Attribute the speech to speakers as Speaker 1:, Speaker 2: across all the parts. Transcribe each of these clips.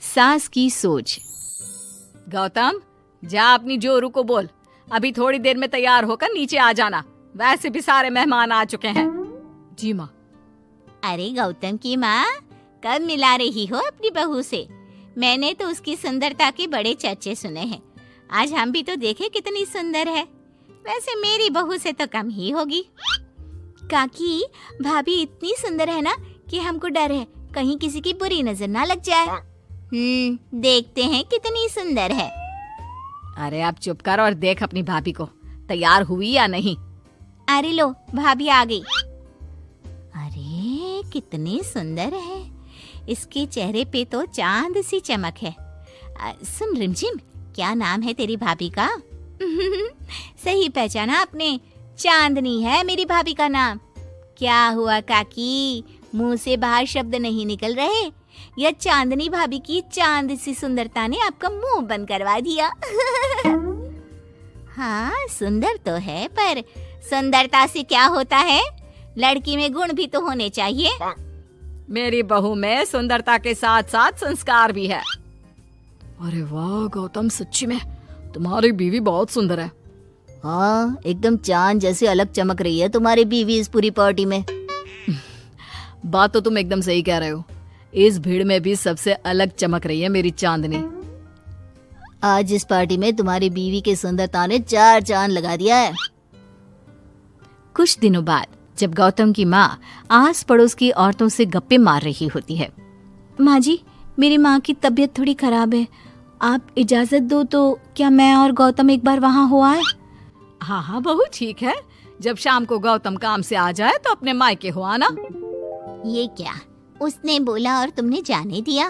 Speaker 1: सास की सोच। गौतम, जा अपनी जोरू को बोल, अभी थोड़ी देर में तैयार होकर नीचे आ जाना, वैसे भी सारे मेहमान आ चुके हैं। जी माँ।
Speaker 2: अरे गौतम की माँ, कब मिला रही हो अपनी बहू से? मैंने तो उसकी सुंदरता के बड़े चर्चे सुने हैं। आज हम भी तो देखे कितनी सुंदर है। वैसे मेरी बहू से तो कम ही होगी। काकी, भाभी इतनी सुंदर है ना कि हमको डर है कहीं किसी की बुरी नजर ना लग जाए। देखते हैं कितनी सुंदर है।
Speaker 1: अरे अब चुप कर और देख अपनी भाभी को, तैयार हुई या नहीं।
Speaker 2: अरे लो, भाभी आ गई। अरे कितनी सुंदर है, इसके चेहरे पे तो चांद सी चमक है। सुन रिमझिम, क्या नाम है तेरी भाभी का? सही पहचाना आपने, चांदनी है मेरी भाभी का नाम। क्या हुआ काकी, मुंह से बाहर शब्द नहीं निकल रहे? या चांदनी भाभी की चांद सी सुंदरता ने आपका मुंह बंद करवा दिया? हाँ, सुंदर तो है, पर सुंदरता से क्या होता है? लड़की में गुण भी तो होने चाहिए।
Speaker 1: मेरी बहू में सुंदरता के साथ साथ संस्कार भी है। अरे वाह गौतम, सच्ची में तुम्हारी बीवी बहुत सुंदर है।
Speaker 2: हाँ, एकदम चांद जैसे अलग चमक रही है तुम्हारी बीवी इस पूरी पार्टी में।
Speaker 1: बात तो तुम एकदम सही कह रहे हो, इस भीड़ में भी सबसे अलग चमक रही है मेरी चांदनी।
Speaker 2: आज इस पार्टी में तुम्हारी बीवी की सुंदरता ने 4 चांद लगा दिया है।
Speaker 1: कुछ दिनों बाद जब गौतम की माँ आस पड़ोस की औरतों से गप्पे मार रही होती है।
Speaker 2: माँ जी, मेरी माँ की तबीयत थोड़ी खराब है, आप इजाजत दो तो क्या मैं और गौतम एक बार वहाँ हो आए?
Speaker 1: हाँ हाँ बहू, ठीक है, जब शाम को गौतम काम से आ जाए तो अपने मायके हो आना।
Speaker 2: ये क्या, उसने बोला और तुमने जाने दिया?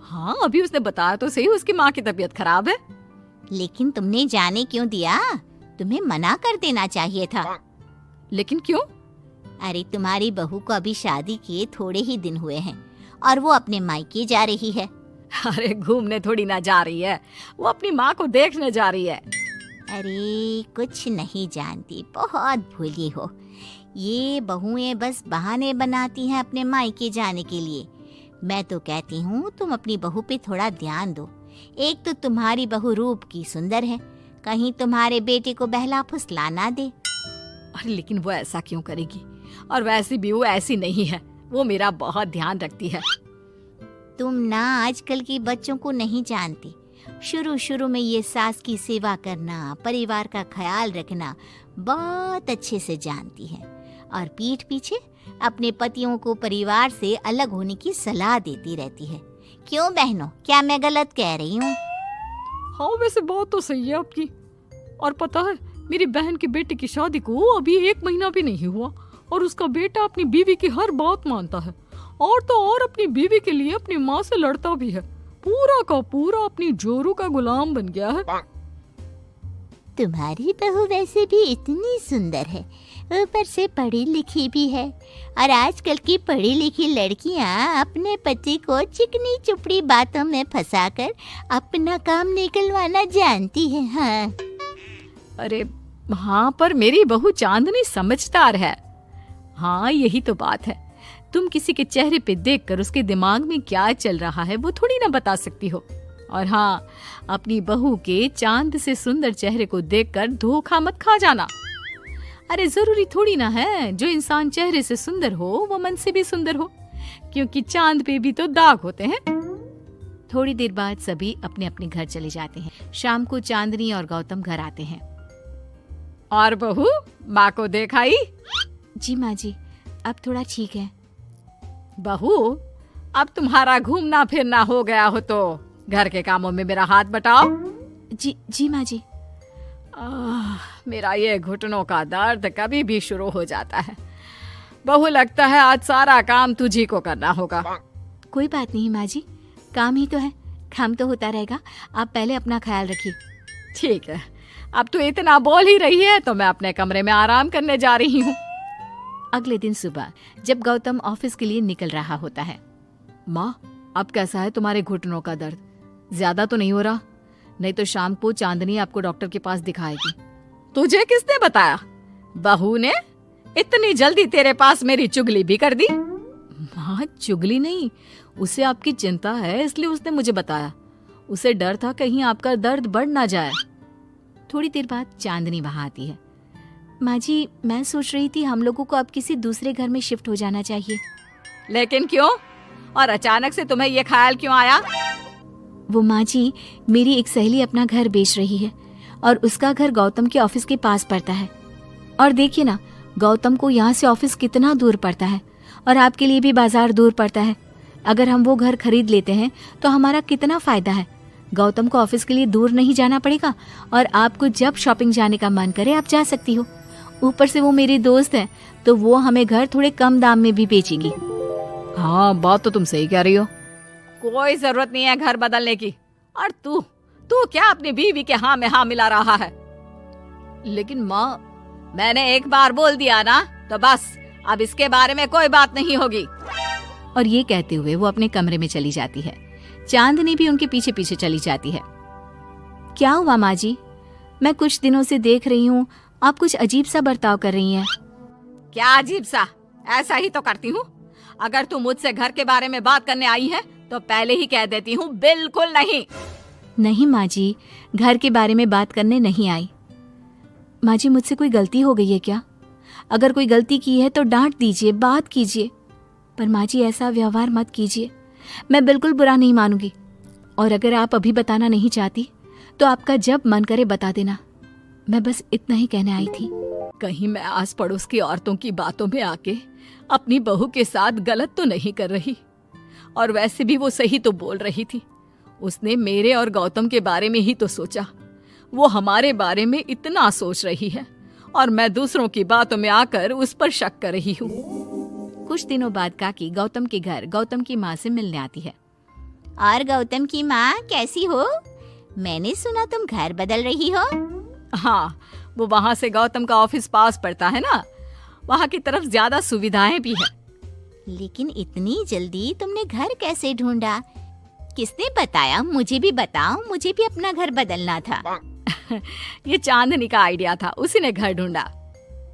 Speaker 1: हाँ, अभी उसने बताया तो सही, उसकी माँ की तबीयत खराब है।
Speaker 2: लेकिन तुमने जाने क्यों दिया? तुम्हें मना कर देना चाहिए था।
Speaker 1: लेकिन क्यों?
Speaker 2: अरे तुम्हारी बहू को अभी शादी किए थोड़े ही दिन हुए हैं और वो अपने मायके जा रही है।
Speaker 1: अरे घूमने थोड़ी ना जा रही है, वो अपनी माँ को देखने जा रही है।
Speaker 2: अरे कुछ नहीं जानती, बहुत भोली हो। ये बहुएं बस बहाने बनाती हैं अपने मायके जाने के लिए। मैं तो कहती हूँ तुम अपनी बहू पे थोड़ा ध्यान दो। एक तो तुम्हारी बहू रूप की सुंदर है, कहीं तुम्हारे बेटे को बहला फुसला ना दे।
Speaker 1: अरे लेकिन वो ऐसा क्यों करेगी, और वैसे भी वो ऐसी नहीं है, वो मेरा बहुत ध्यान रखती है।
Speaker 2: तुम ना आजकल के बच्चों को नहीं जानती। शुरू शुरू में ये सास की सेवा करना, परिवार का ख्याल रखना बहुत अच्छे से जानती है, और पीठ पीछे अपने पतियों को परिवार से अलग होने की सलाह देती रहती है। क्यों बहनों, क्या मैं गलत कह रही हूँ?
Speaker 1: हाँ वैसे बात तो सही है आपकी। और पता है, मेरी बहन की बेटी की शादी को अभी 1 महीना भी नहीं हुआ और उसका बेटा अपनी बीवी की हर बात मानता है, और तो और अपनी बीवी के लिए अपनी माँ से लड़ता भी है। पूरा का पूरा अपनी जोरू का गुलाम बन गया है।
Speaker 2: तुम्हारी बहू वैसे भी इतनी सुंदर है, ऊपर से पढ़ी लिखी भी है, और आजकल की पढ़ी लिखी लड़कियां अपने पति को चिकनी चुपड़ी बातों में फंसाकर अपना काम निकलवाना जानती है। हाँ।
Speaker 1: अरे हाँ, पर मेरी बहू चांदनी समझदार है। हाँ यही तो बात है, तुम किसी के चेहरे पे देखकर उसके दिमाग में क्या चल रहा है वो थोड़ी ना बता सकती हो। और हाँ, अपनी बहू के चांद से सुंदर चेहरे को देखकर धोखा मत खा जाना। अरे जरूरी थोड़ी ना है जो इंसान चेहरे से सुंदर हो वो मन से भी सुंदर हो, क्योंकि चांद पे भी तो दाग होते हैं। थोड़ी देर बाद सभी अपने अपने घर चले जाते हैं। शाम को चांदनी और गौतम घर आते हैं। और बहू, माँ को देखाई?
Speaker 2: जी माँ जी, अब थोड़ा ठीक है।
Speaker 1: बहू, अब तुम्हारा घूमना फिरना हो गया हो तो घर के कामों में मेरा हाथ बटाओ।
Speaker 2: जी माँ जी।
Speaker 1: मेरा ये घुटनों का दर्द कभी भी शुरू हो जाता है। बहू, लगता है आज सारा काम तुझी को करना होगा।
Speaker 2: कोई बात नहीं माँ जी, काम ही तो है, काम तो होता रहेगा। आप पहले अपना ख्याल रखिए।
Speaker 1: ठीक है, अब तू इतना बोल ही रही है तो मैं अपने कमरे में आराम करने जा रही हूँ।
Speaker 2: अगले दिन सुबह जब गौतम ऑफिस के लिए निकल रहा होता है।
Speaker 1: माँ, अब कैसा है तुम्हारे घुटनों का दर्द? ज्यादा तो नहीं हो रहा? नहीं तो शाम को चांदनी आपको डॉक्टर के पास दिखाएगी। तुझे किसने बताया? बहू ने इतनी जल्दी तेरे पास मेरी चुगली भी कर दी? माँ चुगली नहीं, उसे आपकी चिंता है इसलिए उसने मुझे बताया। उसे डर था कहीं आपका दर्द बढ़ ना जाए।
Speaker 2: थोड़ी देर बाद चांदनी वहां आती है। माँ जी, मैं सोच रही थी हम लोगों को अब किसी दूसरे घर में शिफ्ट हो जाना चाहिए।
Speaker 1: लेकिन क्यों? और अचानक से तुम्हें ये ख्याल क्यों आया?
Speaker 2: वो माँ जी, मेरी एक सहेली अपना घर बेच रही है और उसका घर गौतम के ऑफिस के पास पड़ता है। और देखिए ना, गौतम को यहाँ से ऑफिस कितना दूर पड़ता है और आपके लिए भी बाजार दूर पड़ता है। अगर हम वो घर खरीद लेते हैं तो हमारा कितना फायदा है। गौतम को ऑफिस के लिए दूर नहीं जाना पड़ेगा और आपको जब शॉपिंग जाने का मन करे आप जा सकती हो। ऊपर से वो मेरी दोस्त है तो वो हमें घर थोड़े कम दाम में भी बेचेगी।
Speaker 1: हाँ, बात तो तुम सही कह रही हो। कोई जरूरत नहीं है घर बदलने की। और तू क्या अपनी बीवी के हाँ में हाँ मिला रहा है? लेकिन माँ, मैंने एक बार बोल दिया ना तो बस, अब इसके बारे में कोई बात नहीं होगी।
Speaker 2: और ये कहते हुए वो अपने कमरे में चली जाती है। चांदनी भी उनके पीछे पीछे चली जाती है। क्या हुआ माँ जी? मैं कुछ दिनों से देख रही हूँ आप कुछ अजीब सा बर्ताव कर रही हैं।
Speaker 1: क्या अजीब सा? ऐसा ही तो करती हूँ। अगर तू मुझसे घर के बारे में बात करने आई है तो पहले ही कह देती हूँ, बिल्कुल नहीं।
Speaker 2: नहीं माँ जी, घर के बारे में बात करने नहीं आई। माँ जी, मुझसे कोई गलती हो गई है क्या? अगर कोई गलती की है तो डांट दीजिए, बात कीजिए, पर माँ जी ऐसा व्यवहार मत कीजिए। मैं बिल्कुल बुरा नहीं मानूंगी। और अगर आप अभी बताना नहीं चाहती तो आपका जब मन करे बता देना। मैं बस इतना ही कहने आई थी।
Speaker 1: कहीं मैं आस पड़ोस की औरतों की बातों में आके अपनी बहू के साथ गलत तो नहीं कर रही? और वैसे भी वो सही तो बोल रही थी। उसने मेरे और गौतम के बारे में ही तो सोचा। वो हमारे बारे में इतना सोच रही है और मैं दूसरों की बातों में आकर उस पर शक कर रही हूँ।
Speaker 2: कुछ दिनों बाद काकी गौतम के घर गौतम की माँ से मिलने आती है। और गौतम की माँ, कैसी हो? मैंने सुना तुम घर बदल रही हो।
Speaker 1: हाँ, वो वहाँ से गौतम का ऑफिस पास पड़ता है ना, वहाँ की तरफ ज्यादा सुविधाएं भी है।
Speaker 2: लेकिन इतनी जल्दी तुमने घर कैसे ढूंढा? किसने बताया? मुझे भी बताओ, मुझे भी अपना घर बदलना था।
Speaker 1: ये चांदनी का आइडिया था, उसी ने घर ढूंढा।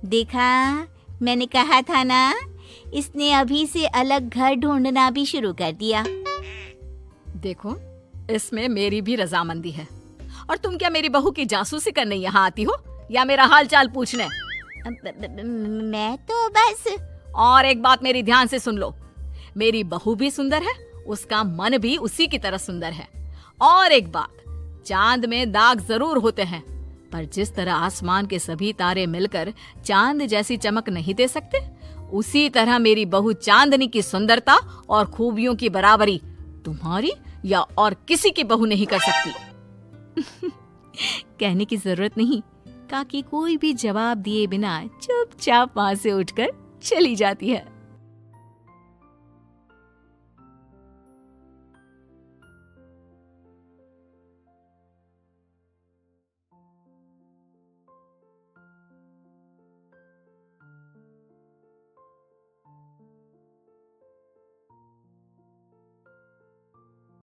Speaker 2: देखा, मैंने कहा था ना, इसने अभी से अलग घर ढूंढना भी शुरू कर दिया।
Speaker 1: देखो, इसमें मेरी भी रजामंदी है। और तुम क्या मेरी बहू की जासूसी करने यहाँ आती हो या मेरा हाल चाल पूछने?
Speaker 2: मैं तो बस।
Speaker 1: और एक बात मेरी ध्यान से सुन लो, मेरी बहू भी सुंदर है, उसका मन भी उसी की तरह सुंदर है। और एक बात, चांद में दाग जरूर होते हैं, पर जिस तरह आसमान के सभी तारे मिलकर चांद जैसी चमक नहीं दे सकते, उसी तरह मेरी बहू चांदनी की सुंदरता और खूबियों की बराबरी तुम्हारी या और किसी की बहू नहीं कर सकती।
Speaker 2: कहने की जरूरत नहीं। काकी कोई भी जवाब दिए बिना चुपचाप वहां से उठकर चली जाती है।